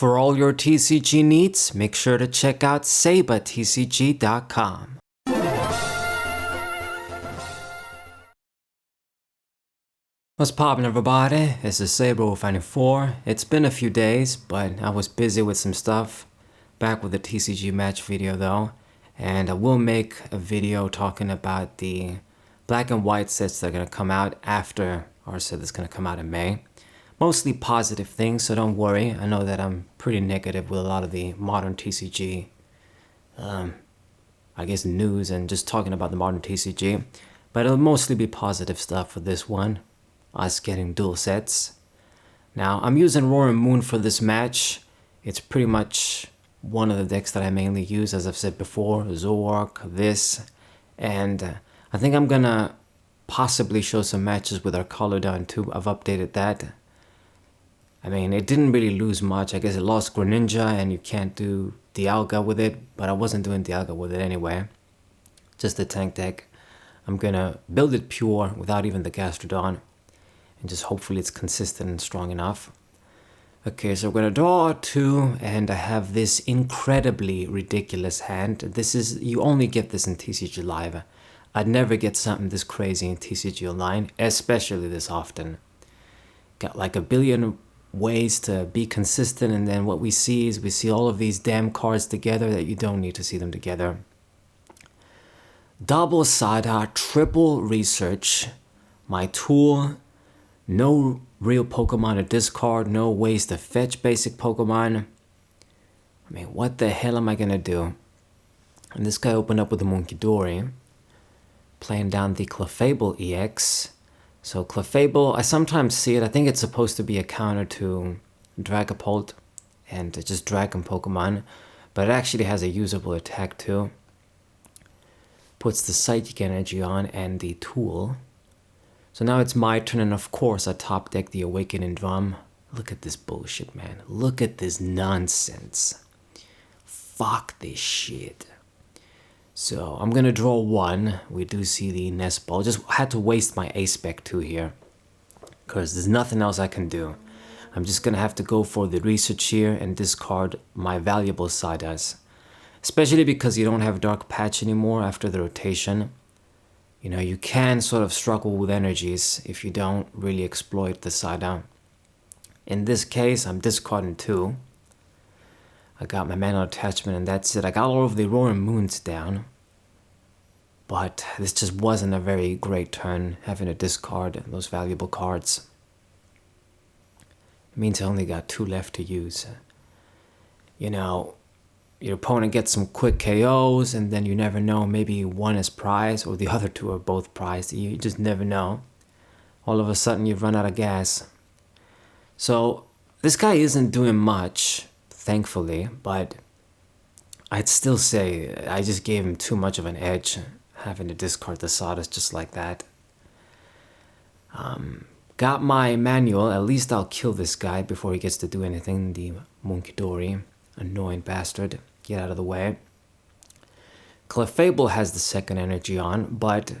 For all your TCG needs, make sure to check out sabatcg.com. What's poppin', everybody? It's the Saber94. It's been a few days, but I was busy with some stuff. Back with the TCG match video though, and I will make a video talking about the black and white sets that are going to come out after our set that's going to come out in May. Mostly positive things, so don't worry. I know that I'm pretty negative with a lot of the modern TCG, I guess, news and just talking about the modern TCG. But it'll mostly be positive stuff for this one, us getting dual sets. Now, I'm using Roaring Moon for this match. It's pretty much one of the decks that I mainly use, as I've said before, Zoroark, this, and I think I'm gonna possibly show some matches with our color down too. I've updated that. I mean, it didn't really lose much. I guess it lost Greninja and you can't do Dialga with it, but I wasn't doing Dialga with it anyway. Just the tank deck. I'm gonna build it pure without even the Gastrodon, and just hopefully it's consistent and strong enough. Okay, so we're gonna draw two, and I have this incredibly ridiculous hand. This is, you only get this in TCG Live. I'd never get something this crazy in TCG Online, especially this often. Got like a billion ways to be consistent, and then what we see is we see all of these damn cards together that you don't need to see them together. Double Sada, triple research, my tool, no real Pokemon to discard, no ways to fetch basic Pokemon. I mean, what the hell am I gonna do? And this guy opened up with the Munkidori, playing down the Clefairy EX. So Clefairy, I sometimes see it, I think it's supposed to be a counter to Dragapult and just Dragon Pokemon, but it actually has a usable attack too. Puts the Psychic Energy on and the tool. So now it's my turn, and of course I top deck the Awakening Drum. Look at this bullshit, man. Look at this nonsense. Fuck this shit. So I'm gonna draw one. We do see the Nest Ball. Just had to waste my A-Spec 2 here, because there's nothing else I can do. I'm just gonna have to go for the research here and discard my valuable Psyduck. Especially because you don't have Dark Patch anymore after the rotation. You know, you can sort of struggle with energies if you don't really exploit the Psyduck. In this case, I'm discarding two. I got my Mana Attachment and that's it. I got all of the Roaring Moons down. But this just wasn't a very great turn, having to discard those valuable cards. It means I only got two left to use. You know, your opponent gets some quick KOs, and then you never know, maybe one is prized or the other two are both prized. You just never know. All of a sudden you've run out of gas. So this guy isn't doing much, thankfully, but I'd still say I just gave him too much of an edge, having to discard the Sawdust just like that. Got my manual. At least I'll kill this guy before he gets to do anything. The Munkidori, annoying bastard. Get out of the way. Clefairy has the second energy on, but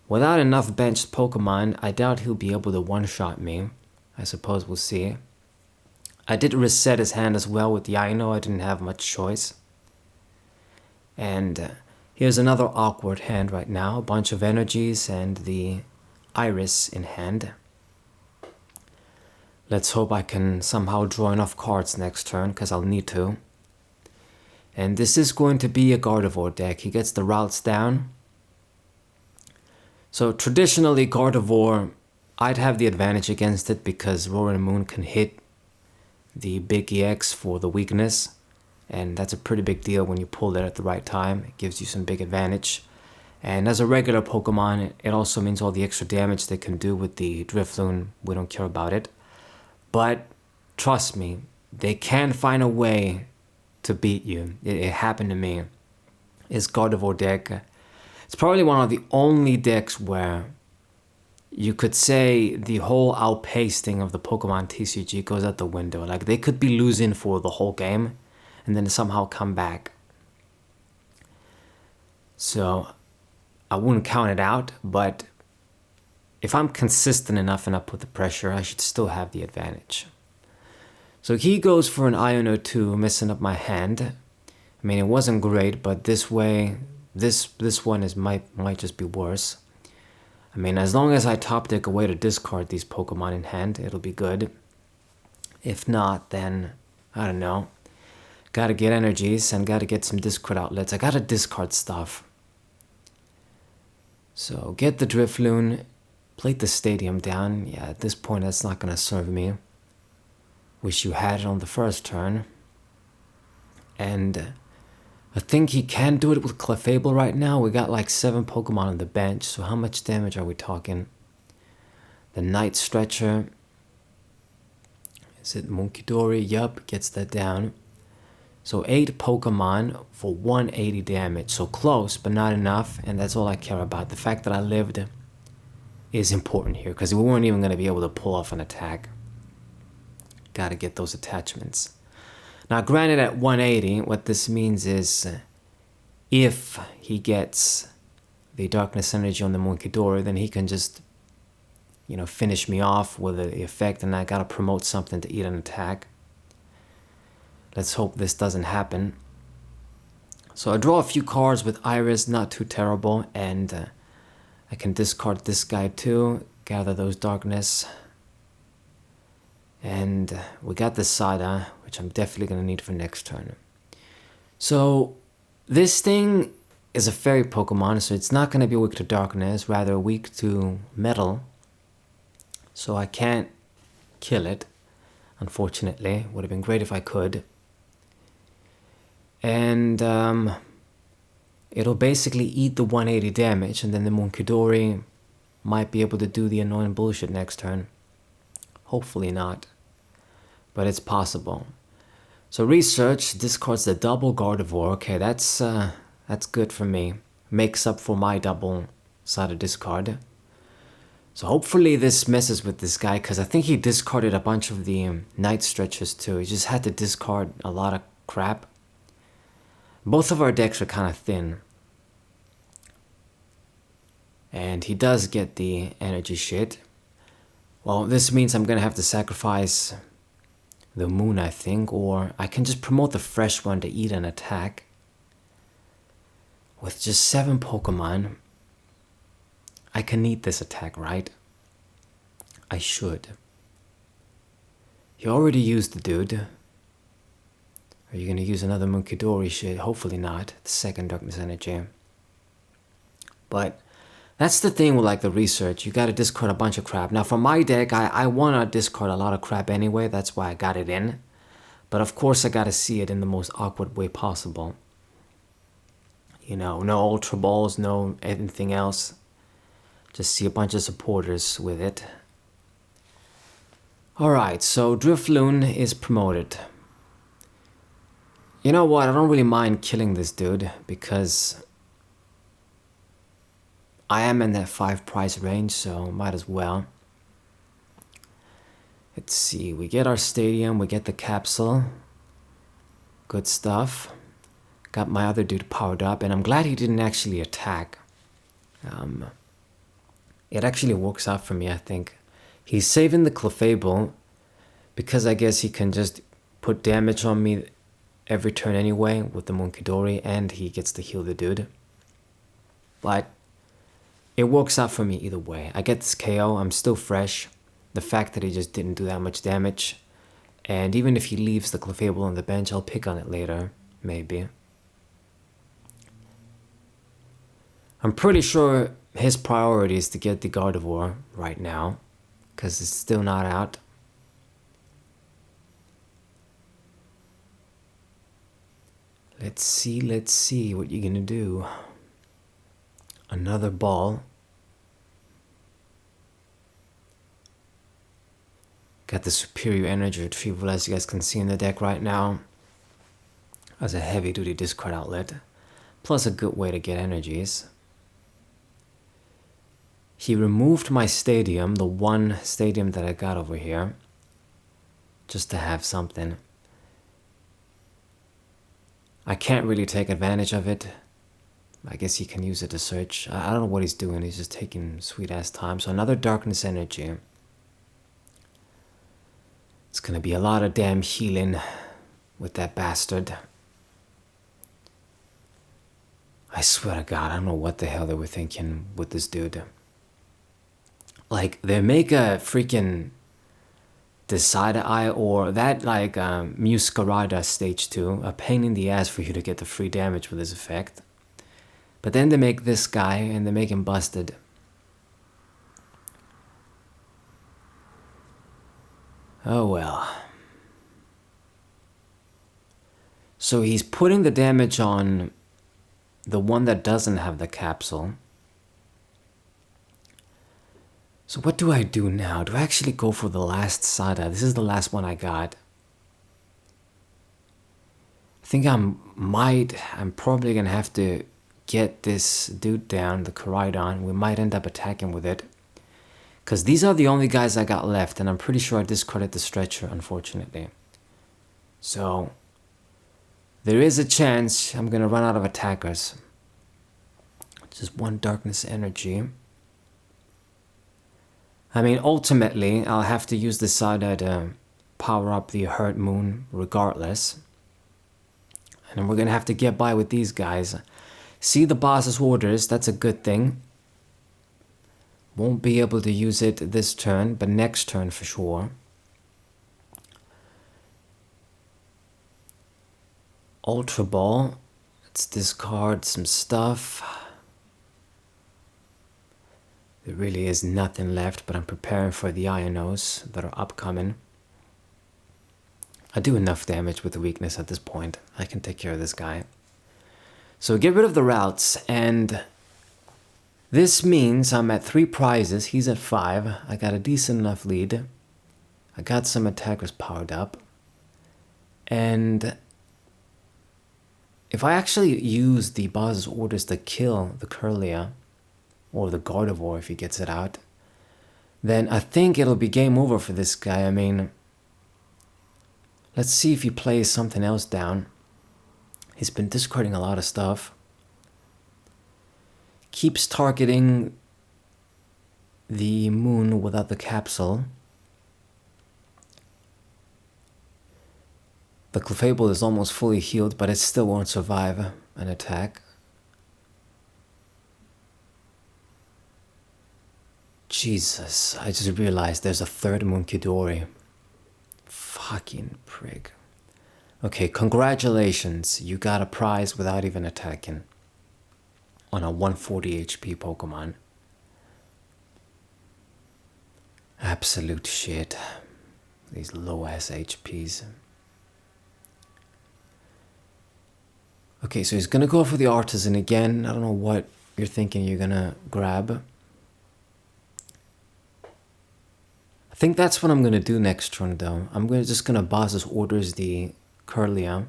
without enough benched Pokemon, I doubt he'll be able to one-shot me. I suppose we'll see. I did reset his hand as well with the Aino. I didn't have much choice. And here's another awkward hand right now. A bunch of energies and the Iris in hand. Let's hope I can somehow draw enough cards next turn, because I'll need to. And this is going to be a Gardevoir deck. He gets the routes down. So traditionally Gardevoir, I'd have the advantage against it because Roaring Moon can hit the big EX for the weakness. And that's a pretty big deal when you pull it at the right time. It gives you some big advantage. And as a regular Pokemon, it also means all the extra damage they can do with the Drifloon. We don't care about it. But trust me, they can find a way to beat you. It happened to me. It's Gardevoir deck. It's probably one of the only decks where you could say the whole outpace thing of the Pokemon TCG goes out the window. Like, they could be losing for the whole game and then somehow come back. So I wouldn't count it out, but if I'm consistent enough and I put the pressure, I should still have the advantage. So he goes for an Iron or two, messing up my hand. I mean, it wasn't great, but this way, this one might just be worse. I mean, as long as I top deck a way to discard these Pokemon in hand, it'll be good. If not, then, I don't know. Gotta get energies and gotta get some discard outlets. I gotta discard stuff. So, get the Drifloon, plate the stadium down. Yeah, at this point, that's not gonna serve me. Wish you had it on the first turn. And I think he can do it with Clefairy right now. We got like 7 Pokemon on the bench, so how much damage are we talking? The Night Stretcher. Is it Munkidori? Yup, gets that down. So 8 Pokemon for 180 damage. So close, but not enough, and that's all I care about. The fact that I lived is important here, because we weren't even going to be able to pull off an attack. Gotta get those attachments. Now, granted, at 180, what this means is if he gets the Darkness Energy on the Munkidori, then he can just, you know, finish me off with the effect, and I gotta promote something to eat an attack. Let's hope this doesn't happen. So I draw a few cards with Iris, not too terrible, and I can discard this guy too, gather those Darkness. And we got the Sada, which I'm definitely going to need for next turn. So this thing is a fairy Pokemon, so it's not going to be weak to darkness, rather weak to metal. So I can't kill it, unfortunately. Would have been great if I could. And it'll basically eat the 180 damage, and then the Munkidori might be able to do the annoying bullshit next turn. Hopefully not, but it's possible. So research discards the double Gardevoir. Okay, that's good for me. Makes up for my double-sided discard. So hopefully this messes with this guy, because I think he discarded a bunch of the Night Stretchers too. He just had to discard a lot of crap. Both of our decks are kind of thin. And he does get the energy shit. Well, this means I'm gonna have to sacrifice the moon, I think, or I can just promote the fresh one to eat an attack. With just 7 Pokemon, I can eat this attack, right? I should. He already used the dude. Are you gonna use another Munkidori shit? Hopefully not. The second Darkness Energy. But that's the thing with like the research, you gotta discard a bunch of crap. Now for my deck, I wanna discard a lot of crap anyway, that's why I got it in. But of course I gotta see it in the most awkward way possible. You know, no Ultra Balls, no anything else. Just see a bunch of supporters with it. Alright, so Drifloon is promoted. You know what, I don't really mind killing this dude, because I am in that 5 price range, so might as well. Let's see, we get our stadium, we get the capsule. Good stuff. Got my other dude powered up, and I'm glad he didn't actually attack. It actually works out for me, I think. He's saving the Clefairy, because I guess he can just put damage on me every turn anyway with the Munkidori, and he gets to heal the dude. But it works out for me either way. I get this KO, I'm still fresh. The fact that he just didn't do that much damage. And even if he leaves the Clefairy on the bench, I'll pick on it later. Maybe. I'm pretty sure his priority is to get the Gardevoir right now, because it's still not out. Let's see what you're gonna do. Another ball. Got the superior energy retrieval, as you guys can see in the deck right now, as a heavy duty discard outlet, plus a good way to get energies. He removed my stadium, the one stadium that I got over here, just to have something. I can't really take advantage of it. I guess he can use it to search. I don't know what he's doing. He's just taking sweet ass time. So another Darkness Energy. It's gonna be a lot of damn healing with that bastard. I swear to God, I don't know what the hell they were thinking with this dude. Like, they make a freaking Decide-Eye or that, like, Muscarada stage 2, a pain in the ass for you to get the free damage with this effect. But then they make this guy and they make him busted. Oh well. So he's putting the damage on the one that doesn't have the capsule. So what do I do now? Do I actually go for the last Sada? This is the last one I got. I think I'm probably gonna have to get this dude down, the Koraidon. We might end up attacking with it. Because these are the only guys I got left, and I'm pretty sure I discarded the Stretcher, unfortunately. So, there is a chance I'm gonna run out of attackers. Just one Darkness Energy. I mean, ultimately, I'll have to use the Sada to power up the Hurt Moon regardless. And we're gonna have to get by with these guys. See the boss's orders, that's a good thing. Won't be able to use it this turn, but next turn for sure. Ultra Ball. Let's discard some stuff. There really is nothing left, but I'm preparing for the Ionos that are upcoming. I do enough damage with the weakness at this point. I can take care of this guy. So get rid of the routes, and this means I'm at 3 prizes. He's at 5. I got a decent enough lead. I got some attackers powered up. And if I actually use the boss's orders to kill the Kirlia, or the Gardevoir if he gets it out, then I think it'll be game over for this guy. I mean, let's see if he plays something else down. He's been discarding a lot of stuff. Keeps targeting the moon without the capsule. The Clefairy is almost fully healed, but it still won't survive an attack. Jesus, I just realized there's a third Munkidori. Fucking prig. Okay, congratulations. You got a prize without even attacking. On a 140 HP Pokemon. Absolute shit. These low ass HPs. Okay, so he's gonna go for the Artisan again. I don't know what you're thinking you're gonna grab. I think that's what I'm gonna do next turn though. I'm just gonna boss's orders the Kirlia.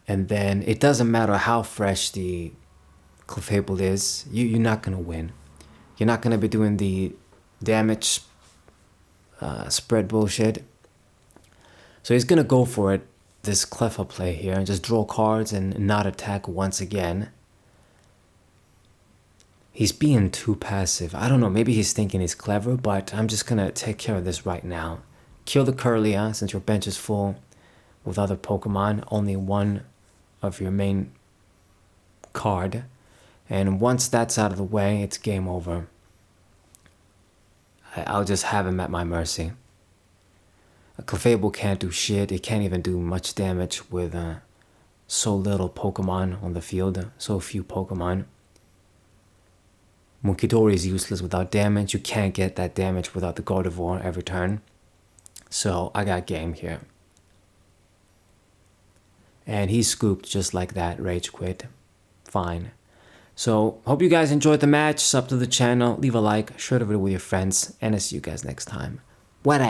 And then it doesn't matter how fresh the Clefable is, you're not gonna win. You're not gonna be doing the damage spread bullshit. So he's gonna go for it, this Cleffa play here, and just draw cards and not attack once again. He's being too passive. I don't know, maybe he's thinking he's clever, but I'm just gonna take care of this right now. Kill the Kirlia since your bench is full with other Pokemon, only one of your main card. And once that's out of the way, it's game over. I'll just have him at my mercy. A Clefable can't do shit. It can't even do much damage with so little Pokemon on the field. So few Pokemon. Munkidori is useless without damage. You can't get that damage without the Gardevoir every turn. So I got game here. And he scooped just like that. Rage quit. Fine. So, hope you guys enjoyed the match. Sub to the channel, leave a like, share the video with your friends, and I'll see you guys next time. What